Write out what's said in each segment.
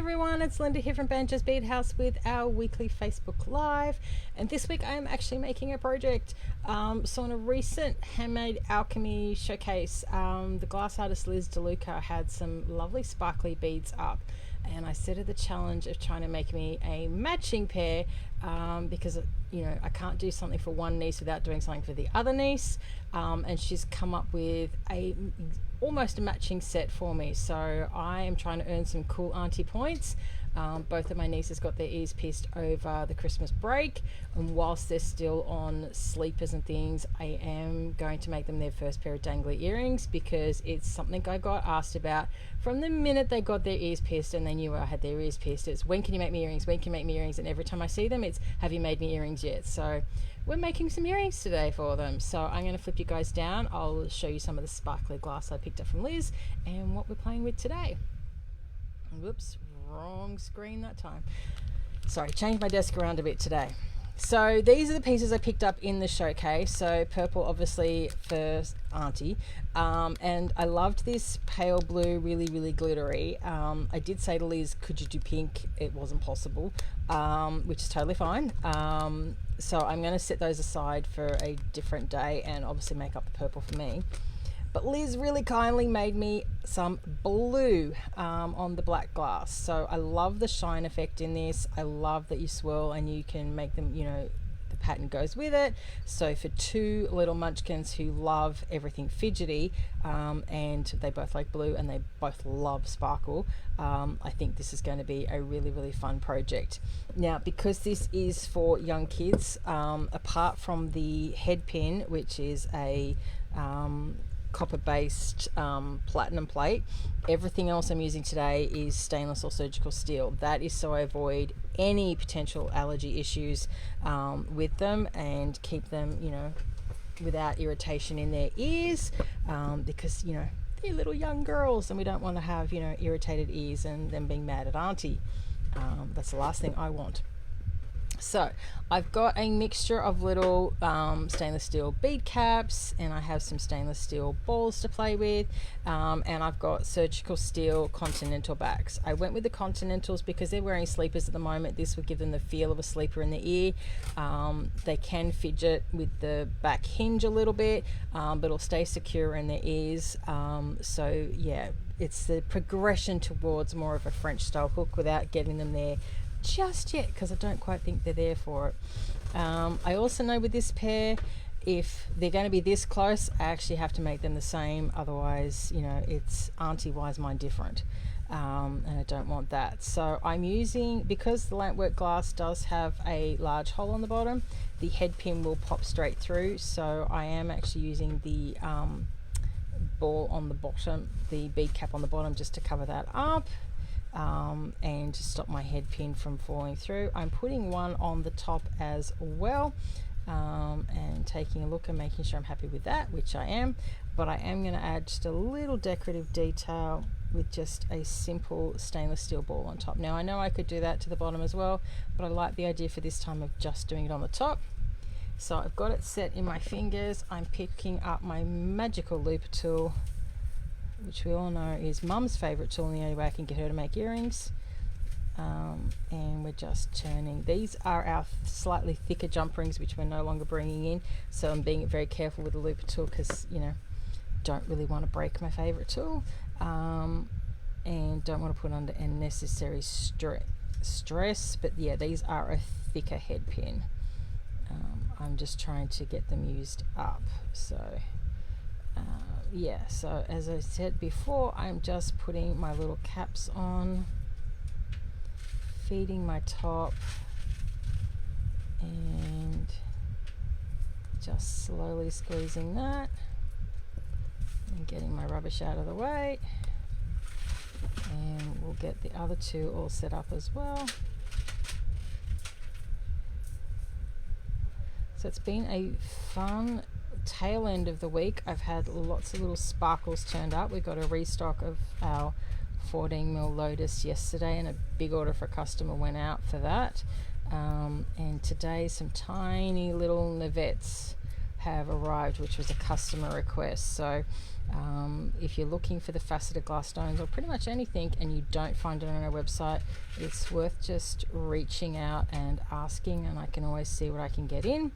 everyone, it's Lynda here from Banjo's Bead House with our weekly Facebook Live, and this week I am actually making a project. So in a recent handmade alchemy showcase, the glass artist Liz DeLuca had some lovely sparkly beads up, and I set her the challenge of trying to make me a matching pair, because I can't do something for one niece without doing something for the other niece, and she's come up with almost a matching set for me. So I am trying to earn some cool auntie points. Both of my nieces got their ears pierced over the Christmas break, and whilst they're still on sleepers and things, I am going to make them their first pair of dangly earrings, because it's something I got asked about from the minute they got their ears pierced and they knew I had their ears pierced. It's, when can you make me earrings, when can you make me earrings? And every time I see them, it's, have you made me earrings yet? So we're making some earrings today for them. So I'm going to flip you guys down. I'll show you some of the sparkly glass I picked up from Liz and what we're playing with today. Whoops, wrong screen that time. Sorry, changed my desk around a bit today. So these are the pieces I picked up in the showcase. So purple, obviously, for auntie, and I loved this pale blue, really glittery. I did say to Liz, could you do pink? It wasn't possible, which is totally fine. So I'm going to set those aside for a different day and obviously make up the purple for me. But Liz really kindly made me some blue on the black glass. So I love the shine effect in this. I love that you swirl and you can make them, the pattern goes with it. So for two little munchkins who love everything fidgety, and they both like blue and they both love sparkle, I think this is going to be a really fun project. Now, because this is for young kids, apart from the head pin, which is a copper based platinum plate, everything else I'm using today is stainless or surgical steel. That is so I avoid any potential allergy issues with them and keep them without irritation in their ears, because they're little young girls and we don't want to have irritated ears and them being mad at auntie. That's the last thing I want. So I've got a mixture of little stainless steel bead caps, and I have some stainless steel balls to play with, and I've got surgical steel continental backs. I went with the continentals because they're wearing sleepers at the moment. This would give them the feel of a sleeper in the ear. They can fidget with the back hinge a little bit, but it'll stay secure in their ears. So yeah, it's the progression towards more of a French style hook without getting them there just yet, because I don't quite think they're there for it. I also know with this pair, if they're going to be this close, I actually have to make them the same, otherwise it's auntie, why is mine different? And I don't want that. So I'm using, because the lampwork glass does have a large hole on the bottom, the head pin will pop straight through, so I am actually using the ball on the bottom, the bead cap on the bottom, just to cover that up. And to stop my head pin from falling through. I'm putting one on the top as well, and taking a look and making sure I'm happy with that, which I am. But I am going to add just a little decorative detail with just a simple stainless steel ball on top. Now I know I could do that to the bottom as well, but I like the idea for this time of just doing it on the top. So I've got it set in my fingers. I'm picking up my magical looper tool, which we all know is Mum's favourite tool and the only way I can get her to make earrings. And we're just turning. These are our slightly thicker jump rings, which we're no longer bringing in. So I'm being very careful with the looper tool, because, don't really want to break my favourite tool. And don't want to put under unnecessary stress. But yeah, these are a thicker head pin. I'm just trying to get them used up. So yeah, so as I said before, I'm just putting my little caps on, feeding my top, and just slowly squeezing that and getting my rubbish out of the way. And we'll get the other two all set up as well. So it's been a fun tail end of the week. I've had lots of little sparkles turned up. We got a restock of our 14mm Lotus yesterday, and a big order for a customer went out for that. And today some tiny little Nevettes have arrived, which was a customer request. So if you're looking for the faceted glass stones or pretty much anything and you don't find it on our website, it's worth just reaching out and asking, and I can always see what I can get in.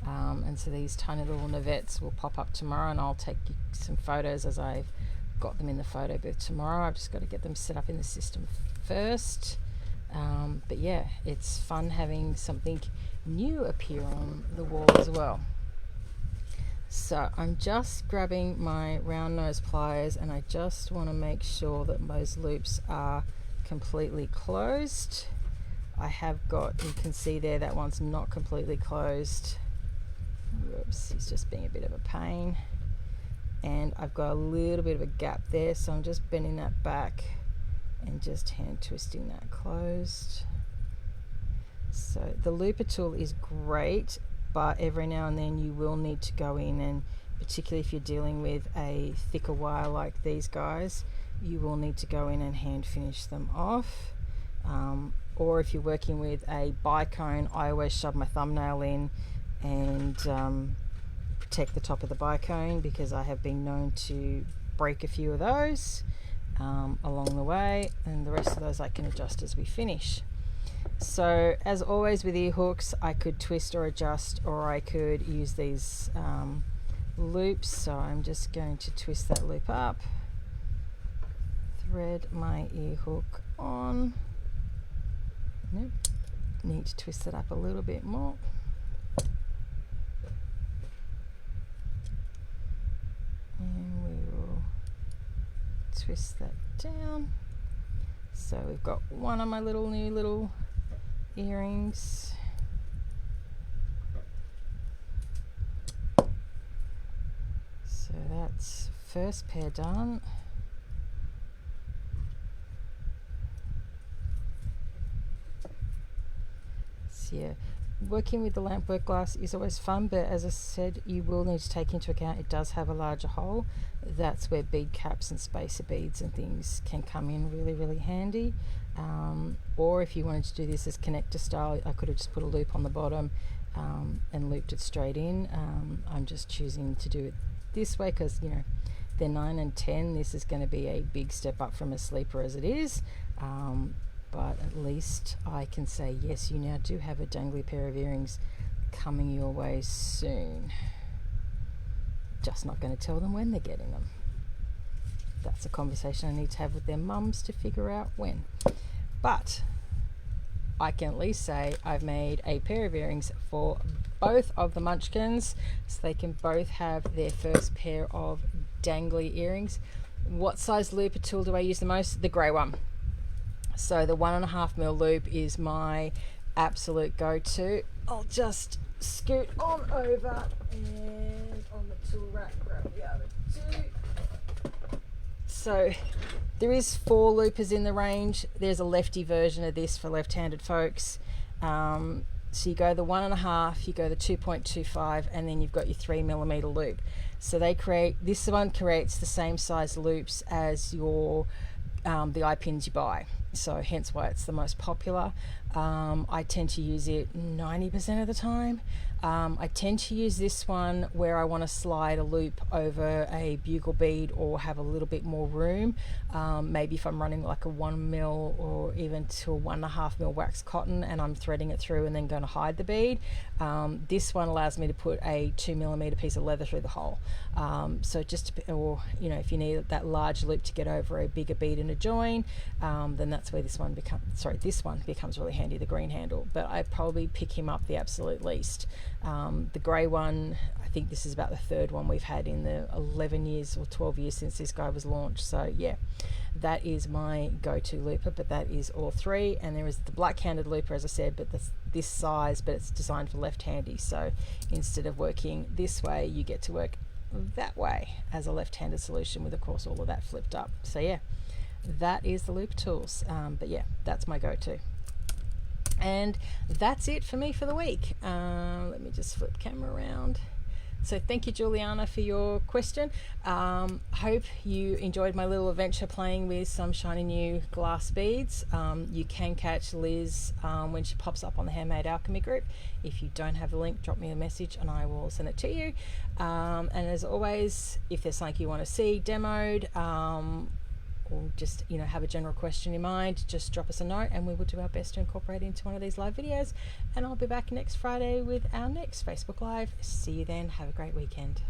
And so these tiny little navettes will pop up tomorrow, and I'll take you some photos as I've got them in the photo booth tomorrow. I've just got to get them set up in the system first. But yeah, it's fun having something new appear on the wall as well. So I'm just grabbing my round nose pliers, and I just want to make sure that those loops are completely closed. I have got, you can see there, that one's not completely closed. Whoops, he's just being a bit of a pain. And I've got a little bit of a gap there, so I'm just bending that back and just hand twisting that closed. So the looper tool is great, but every now and then you will need to go in, and particularly if you're dealing with a thicker wire like these guys, you will need to go in and hand finish them off. Or if you're working with a bicone, I always shove my thumbnail in and protect the top of the bicone, because I have been known to break a few of those along the way, and the rest of those I can adjust as we finish. So as always with ear hooks, I could twist or adjust, or I could use these loops. So I'm just going to twist that loop up, thread my ear hook on. Nope. Need to twist it up a little bit more. And we will twist that down. So we've got one of my new little earrings. So that's first pair done. So yeah, working with the lampwork glass is always fun, but as I said, you will need to take into account it does have a larger hole. That's where bead caps and spacer beads and things can come in really handy. Or if you wanted to do this as connector style, I could have just put a loop on the bottom and looped it straight in. I'm just choosing to do it this way because, you know, they're 9 and 10. This is going to be a big step up from a sleeper as it is. But at least I can say, yes, you now do have a dangly pair of earrings coming your way soon. Just not going to tell them when they're getting them. That's a conversation I need to have with their mums to figure out when. But I can at least say I've made a pair of earrings for both of the munchkins, so they can both have their first pair of dangly earrings. What size looper tool do I use the most? The grey one. So the 1.5mm loop is my absolute go-to. I'll just scoot on over and on the tool rack grab the other two. So there is 4 loopers in the range. There's a lefty version of this for left-handed folks. So you go the 1.5, you go the 2.25, and then you've got your 3mm loop. So they create, this one creates the same size loops as your the eye pins you buy, so hence why it's the most popular. I tend to use it 90% of the time. I tend to use this one where I want to slide a loop over a bugle bead or have a little bit more room. Maybe if I'm running like a 1mm or even to a 1.5mm wax cotton and I'm threading it through and then going to hide the bead. This one allows me to put a 2mm piece of leather through the hole. So just, or you know, if you need that large loop to get over a bigger bead in a join, then that's where this one becomes really handy, the green handle. But I probably pick him up the absolute least. The grey one, I think this is about the 3rd one we've had in the 11 years or 12 years since this guy was launched. So yeah, that is my go-to looper, but that is all 3. And there is the black-handed looper, as I said, but that's this size, but it's designed for left-handy. So instead of working this way, you get to work that way as a left-handed solution with, of course, all of that flipped up. So yeah, that is the loop tools. But yeah, that's my go-to. And that's it for me for the week. Let me just flip camera around. So thank you, Juliana, for your question. Hope you enjoyed my little adventure playing with some shiny new glass beads. You can catch Liz when she pops up on the Handmade Alchemy group. If you don't have the link, drop me a message and I will send it to you. And as always, if there's something you want to see demoed, or just have a general question in mind, just drop us a note and we will do our best to incorporate it into one of these live videos. And I'll be back next Friday with our next Facebook Live. See you then. Have a great weekend.